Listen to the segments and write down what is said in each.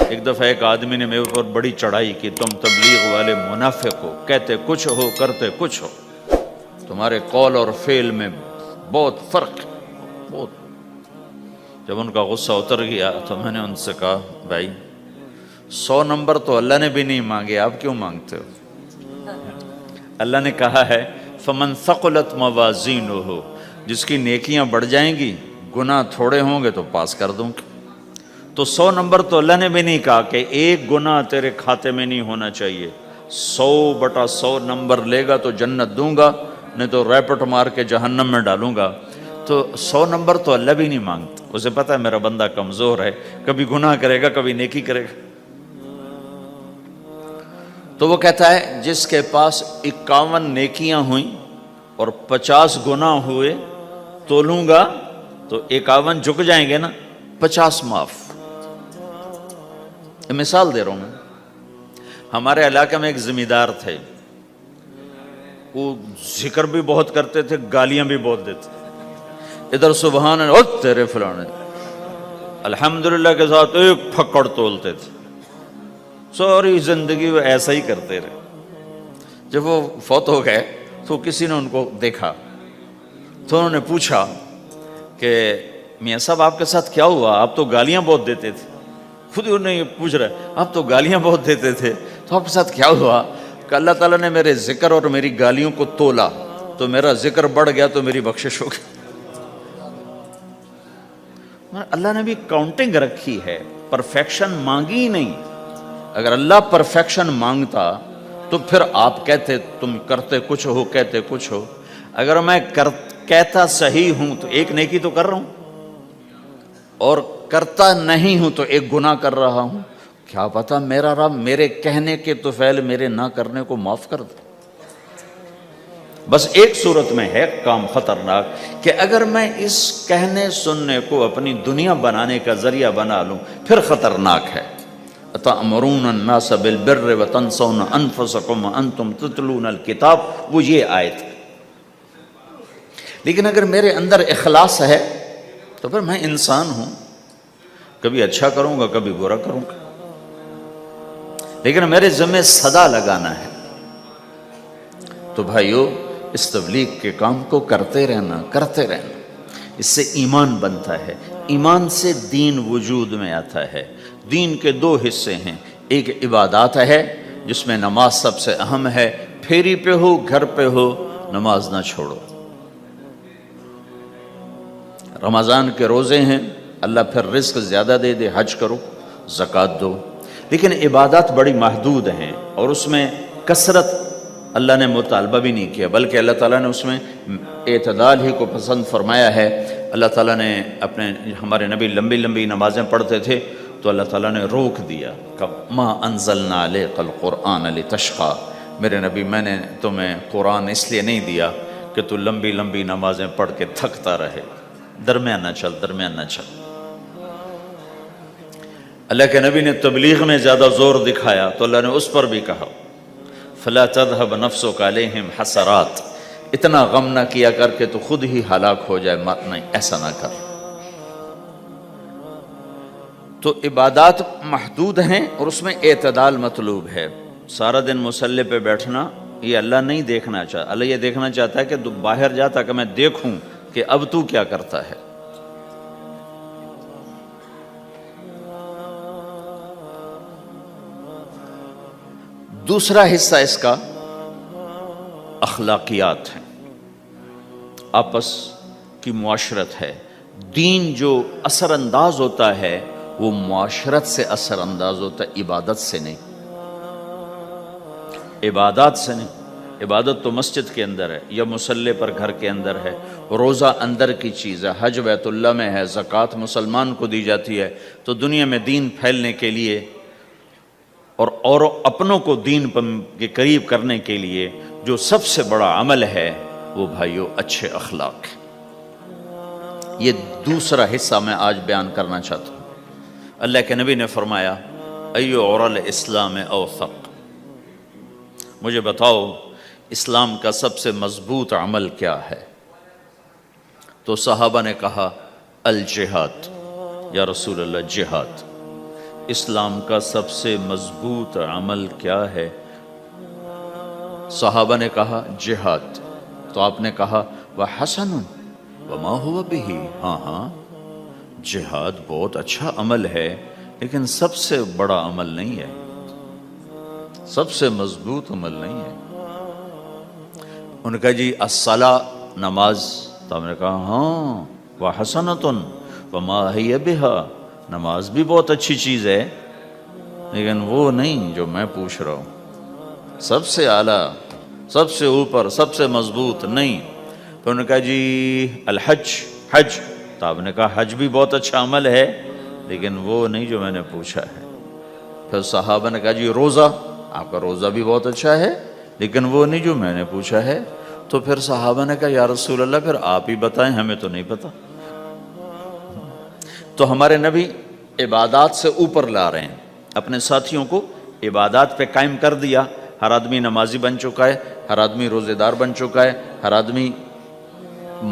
ایک دفعہ ایک آدمی نے میرے اوپر بڑی چڑھائی کی، تم تبلیغ والے منافق ہو، کہتے کچھ ہو کرتے کچھ ہو، تمہارے قول اور فعل میں بہت فرق ہے، بہت۔ جب ان کا غصہ اتر گیا تو میں نے ان سے کہا بھائی 100 نمبر تو اللہ نے بھی نہیں مانگے، آپ کیوں مانگتے ہو؟ اللہ نے کہا ہے فمن ثقلت موازینہ، جس کی نیکیاں بڑھ جائیں گی گناہ تھوڑے ہوں گے تو پاس کر دوں گا۔ تو 100 نمبر تو اللہ نے بھی نہیں کہا کہ ایک گناہ تیرے کھاتے میں نہیں ہونا چاہیے، 100/100 نمبر لے گا تو جنت دوں گا، نہیں تو ریپٹ مار کے جہنم میں ڈالوں گا۔ تو 100 نمبر تو اللہ بھی نہیں مانگتا، اسے پتہ ہے میرا بندہ کمزور ہے، کبھی گناہ کرے گا کبھی نیکی کرے گا۔ تو وہ کہتا ہے جس کے پاس 51 نیکیاں ہوئیں اور 50 گناہ ہوئے تولوں گا تو 51 جھک جائیں گے نا، 50 معاف۔ مثال دے رہا ہوں میں، ہمارے علاقے میں ایک زمیندار تھے، وہ ذکر بھی بہت کرتے تھے، گالیاں بھی بہت دیتے، ادھر سبحان اللہ تیرے فلانے، الحمدللہ کے ساتھ ایک پھکڑ تولتے تھے، ساری زندگی وہ ایسا ہی کرتے رہے۔ جب وہ فوت ہو گئے تو کسی نے ان کو دیکھا تو انہوں نے پوچھا کہ میاں صاحب آپ کے ساتھ کیا ہوا، آپ تو گالیاں بہت دیتے تھے۔ خود انہوں نے یہ پوچھ رہا ہے آپ تو گالیاں بہت دیتے تھے تو آپ کے ساتھ کیا ہوا؟ کہ اللہ تعالیٰ نے میرے ذکر اور میری گالیوں کو تولا تو میرا ذکر بڑھ گیا تو میری بخشش ہو گئی۔ اللہ نے بھی کاؤنٹنگ رکھی ہے، پرفیکشن مانگی ہی نہیں۔ اگر اللہ پرفیکشن مانگتا تو پھر آپ کہتے تم کرتے کچھ ہو کہتے کچھ ہو۔ اگر میں کہتا صحیح ہوں تو ایک نیکی تو کر رہا ہوں، اور کرتا نہیں ہوں تو ایک گناہ کر رہا ہوں۔ کیا پتا میرا رب میرے کہنے کے طفیل میرے نہ کرنے کو معاف کر دے۔ بس ایک صورت میں ہے کام خطرناک کہ اگر میں اس کہنے سننے کو اپنی دنیا بنانے کا ذریعہ بنا لوں پھر خطرناک ہے۔ أَتَأْمُرُونَ النَّاسَ بِالْبِرِّ وَتَنْسَوْنَ أَنفُسَكُمْ وَأَنْتُمْ تُتْلُونَ الْكِتَابَ، وہ یہ آیت ہے۔ لیکن اگر میرے اندر اخلاص ہے تو پھر میں انسان ہوں، کبھی اچھا کروں گا کبھی برا کروں گا، لیکن میرے ذمہ صدا لگانا ہے۔ تو بھائیو اس تبلیغ کے کام کو کرتے رہنا، کرتے رہنا، اس سے ایمان بنتا ہے، ایمان سے دین وجود میں آتا ہے۔ دین کے 2 حصے ہیں، ایک عبادات ہے جس میں نماز سب سے اہم ہے، پھیری پہ ہو گھر پہ ہو نماز نہ چھوڑو۔ رمضان کے روزے ہیں، اللہ پھر رزق زیادہ دے دے، حج کرو، زکوٰۃ دو، لیکن عبادات بڑی محدود ہیں اور اس میں کثرت اللہ نے مطالبہ بھی نہیں کیا، بلکہ اللہ تعالیٰ نے اس میں اعتدال ہی کو پسند فرمایا ہے۔ اللہ تعالیٰ نے ہمارے نبی لمبی لمبی نمازیں پڑھتے تھے تو اللہ تعالیٰ نے روک دیا کہ ما انزلنا علیک القرآن لتشقی، میرے نبی میں نے تمہیں قرآن اس لیے نہیں دیا کہ تو لمبی لمبی نمازیں پڑھ کے تھکتا رہے، درمیان نہ چل، درمیان نہ چل۔ اللہ کے نبی نے تبلیغ میں زیادہ زور دکھایا تو اللہ نے اس پر بھی کہا فلا تذهب نفسك علیہم حسرات، اتنا غم نہ کیا کر کے تو خود ہی ہلاک ہو جائے، نہیں ایسا نہ کر۔ تو عبادات محدود ہیں اور اس میں اعتدال مطلوب ہے۔ سارا دن مصلی پہ بیٹھنا یہ اللہ نہیں دیکھنا چاہتا، اللہ یہ دیکھنا چاہتا ہے کہ تو باہر جاتا کہ میں دیکھوں کہ اب تو کیا کرتا ہے۔ دوسرا حصہ اس کا اخلاقیات ہیں، آپس کی معاشرت ہے۔ دین جو اثر انداز ہوتا ہے وہ معاشرت سے اثر انداز ہوتا ہے، عبادت سے نہیں، عبادات سے نہیں۔ عبادت تو مسجد کے اندر ہے یا مصلی پر گھر کے اندر ہے، روزہ اندر کی چیز ہے، حج بیت اللہ میں ہے، زکوٰۃ مسلمان کو دی جاتی ہے۔ تو دنیا میں دین پھیلنے کے لیے اور اپنوں کو دین کے قریب کرنے کے لیے جو سب سے بڑا عمل ہے وہ بھائیو اچھے اخلاق ہے۔ یہ دوسرا حصہ میں آج بیان کرنا چاہتا ہوں۔ اللہ کے نبی نے فرمایا ایو عرل اسلام اوثق، مجھے بتاؤ اسلام کا سب سے مضبوط عمل کیا ہے؟ تو صحابہ نے کہا الجہاد، یا رسول اللہ جہاد۔ اسلام کا سب سے مضبوط عمل کیا ہے؟ صحابہ نے کہا جہاد، تو آپ نے کہا وَحَسَنٌ وَمَا هُوَ بِهِ، ہاں جہاد بہت اچھا عمل ہے لیکن سب سے بڑا عمل نہیں ہے، سب سے مضبوط عمل نہیں ہے۔ ان کا جی الصلاۃ، نماز، تو ہم نے کہا ہاں وَحَسَنَةٌ وَمَا هِيَ بِهَا، نماز بھی بہت اچھی چیز ہے لیکن وہ نہیں جو میں پوچھ رہا ہوں، سب سے اعلیٰ، سب سے اوپر، سب سے مضبوط نہیں۔ تو انہوں نے کہا جی الحج، حج، تو آپ نے کہا حج بھی بہت اچھا عمل ہے لیکن وہ نہیں جو میں نے پوچھا ہے۔ پھر صحابہ نے کہا جی روزہ، آپ کا روزہ بھی بہت اچھا ہے لیکن وہ نہیں جو میں نے پوچھا ہے۔ تو پھر صحابہ نے کہا یا رسول اللہ پھر آپ ہی بتائیں، ہمیں تو نہیں پتا۔ تو ہمارے نبی عبادات سے اوپر لا رہے ہیں، اپنے ساتھیوں کو عبادات پہ قائم کر دیا۔ ہر آدمی نمازی بن چکا ہے، ہر آدمی روزہ دار بن چکا ہے، ہر آدمی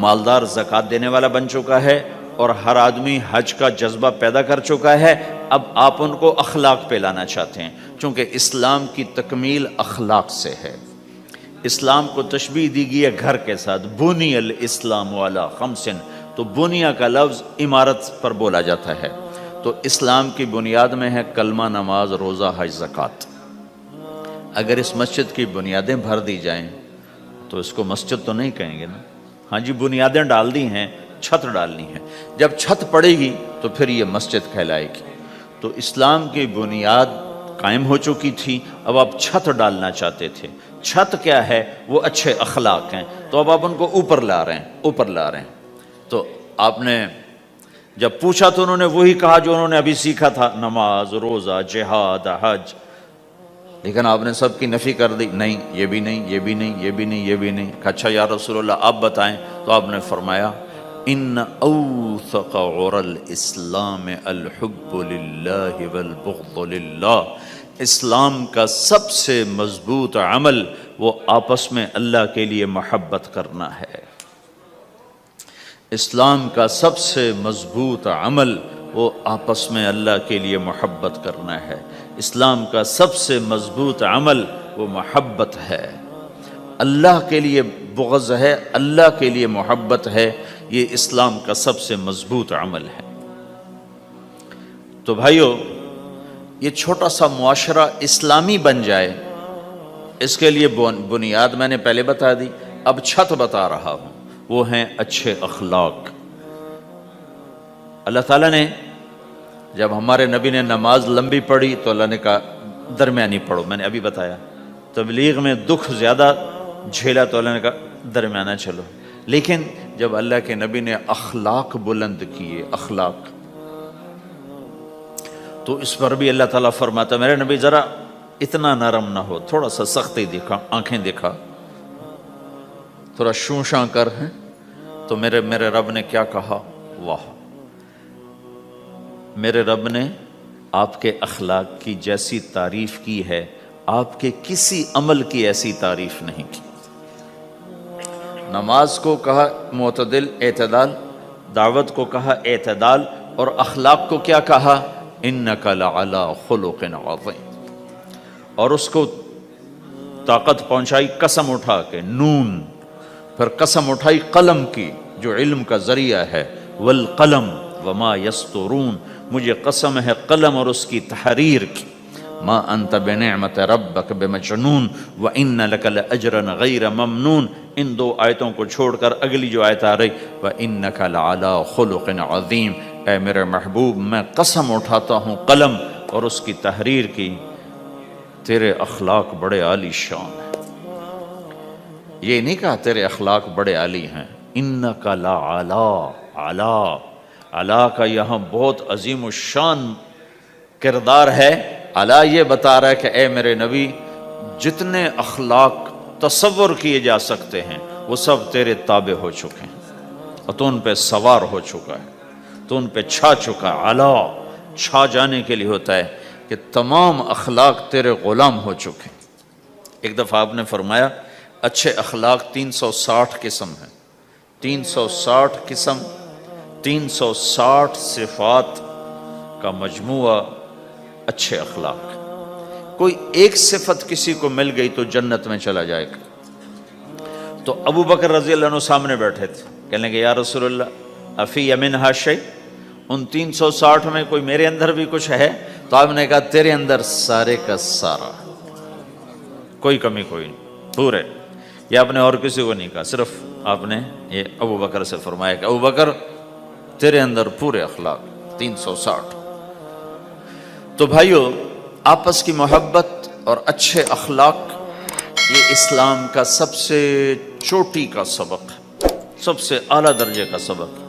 مالدار زکوٰۃ دینے والا بن چکا ہے، اور ہر آدمی حج کا جذبہ پیدا کر چکا ہے۔ اب آپ ان کو اخلاق پہ لانا چاہتے ہیں، چونکہ اسلام کی تکمیل اخلاق سے ہے۔ اسلام کو تشبیہ دی گئی ہے گھر کے ساتھ، بنی الاسلام علی خمس، تو بنیا کا لفظ عمارت پر بولا جاتا ہے۔ تو اسلام کی بنیاد میں ہے کلمہ، نماز، روزہ، حج، زکوٰۃ۔ اگر اس مسجد کی بنیادیں بھر دی جائیں تو اس کو مسجد تو نہیں کہیں گے نا، ہاں جی بنیادیں ڈال دی ہیں، چھت ڈالنی ہے، جب چھت پڑے گی تو پھر یہ مسجد کہلائے گی۔ تو اسلام کی بنیاد قائم ہو چکی تھی، اب آپ چھت ڈالنا چاہتے تھے۔ چھت کیا ہے؟ وہ اچھے اخلاق ہیں، تو اب آپ ان کو اوپر لا رہے ہیں، اوپر لا رہے ہیں۔ تو آپ نے جب پوچھا تو انہوں نے وہی کہا جو انہوں نے ابھی سیکھا تھا، نماز، روزہ، جہاد، حج، لیکن آپ نے سب کی نفی کر دی، نہیں یہ بھی نہیں، یہ بھی نہیں، یہ بھی نہیں، یہ بھی نہیں۔ اچھا یا رسول اللہ آپ بتائیں، تو آپ نے فرمایا ان اوثق عر الاسلام الحب للہ والبغض للہ، اسلام کا سب سے مضبوط عمل وہ آپس میں اللہ کے لیے محبت کرنا ہے۔ اسلام کا سب سے مضبوط عمل وہ آپس میں اللہ کے لیے محبت کرنا ہے۔ اسلام کا سب سے مضبوط عمل وہ محبت ہے، اللہ کے لیے بغض ہے، اللہ کے لیے محبت ہے، یہ اسلام کا سب سے مضبوط عمل ہے۔ تو بھائیو، یہ چھوٹا سا معاشرہ اسلامی بن جائے، اس کے لیے بنیاد میں نے پہلے بتا دی، اب چھت بتا رہا ہوں، وہ ہیں اچھے اخلاق۔ اللہ تعالیٰ نے جب ہمارے نبی نے نماز لمبی پڑھی تو اللہ نے کہا درمیانی پڑھو، میں نے ابھی بتایا۔ تبلیغ میں دکھ زیادہ جھیلا تو اللہ نے کہا درمیانہ چلو۔ لیکن جب اللہ کے نبی نے اخلاق بلند کیے، اخلاق، تو اس پر بھی اللہ تعالیٰ فرماتا میرے نبی ذرا اتنا نرم نہ ہو، تھوڑا سا سختی دکھا، آنکھیں دکھا، تھوڑا شوں شاں کر ہیں۔ تو میرے رب نے کیا کہا؟ واہ، میرے رب نے آپ کے اخلاق کی جیسی تعریف کی ہے، آپ کے کسی عمل کی ایسی تعریف نہیں کی۔ نماز کو کہا معتدل، اعتدال، دعوت کو کہا اعتدال، اور اخلاق کو کیا کہا؟ انک لعلی خلق عظیم، اور اس کو طاقت پہنچائی قسم اٹھا کے، نون، پھر قسم اٹھائی قلم کی جو علم کا ذریعہ ہے، والقلم وما یسطرون، مجھے قسم ہے قلم اور اس کی تحریر کی، ما انت بنعمت ربک بمجنون وان لک لاجرا غیر ممنون۔ ان دو آیتوں کو چھوڑ کر اگلی جو آیت آ رہی وانک لعلی خلق عظیم، اے میرے محبوب میں قسم اٹھاتا ہوں قلم اور اس کی تحریر کی، تیرے اخلاق بڑے عالی شان ہیں۔ یہ نہیں کہا تیرے اخلاق بڑے عالی ہیں، انک لعلی، علا، علا کا یہاں بہت عظیم الشان کردار ہے۔ علا یہ بتا رہا ہے کہ اے میرے نبی، جتنے اخلاق تصور کیے جا سکتے ہیں وہ سب تیرے تابع ہو چکے ہیں، اور تو ان پہ سوار ہو چکا ہے، تو ان پہ چھا چکا ہے۔ علا چھا جانے کے لیے ہوتا ہے کہ تمام اخلاق تیرے غلام ہو چکے ہیں۔ ایک دفعہ آپ نے فرمایا اچھے اخلاق 360 قسم ہیں، 360 قسم، 360 صفات کا مجموعہ اچھے اخلاق. کوئی ایک صفت کسی کو مل گئی تو جنت میں چلا جائے گا. تو ابو بکر رضی اللہ عنہ سامنے بیٹھے تھے, کہنے لگے یا رسول اللہ افی منہا شیء, ان 360 میں کوئی میرے اندر بھی کچھ ہے؟ تو آپ نے کہا تیرے اندر سارے کا سارا, کوئی کمی کوئی نہیں, پورے. یہ آپ نے اور کسی کو نہیں کہا, صرف آپ نے یہ ابو بکر سے فرمایا کہ ابو بکر تیرے اندر پورے اخلاق 360. تو بھائیو, آپس کی محبت اور اچھے اخلاق یہ اسلام کا سب سے چوٹی کا سبق ہے, سب سے اعلیٰ درجے کا سبق.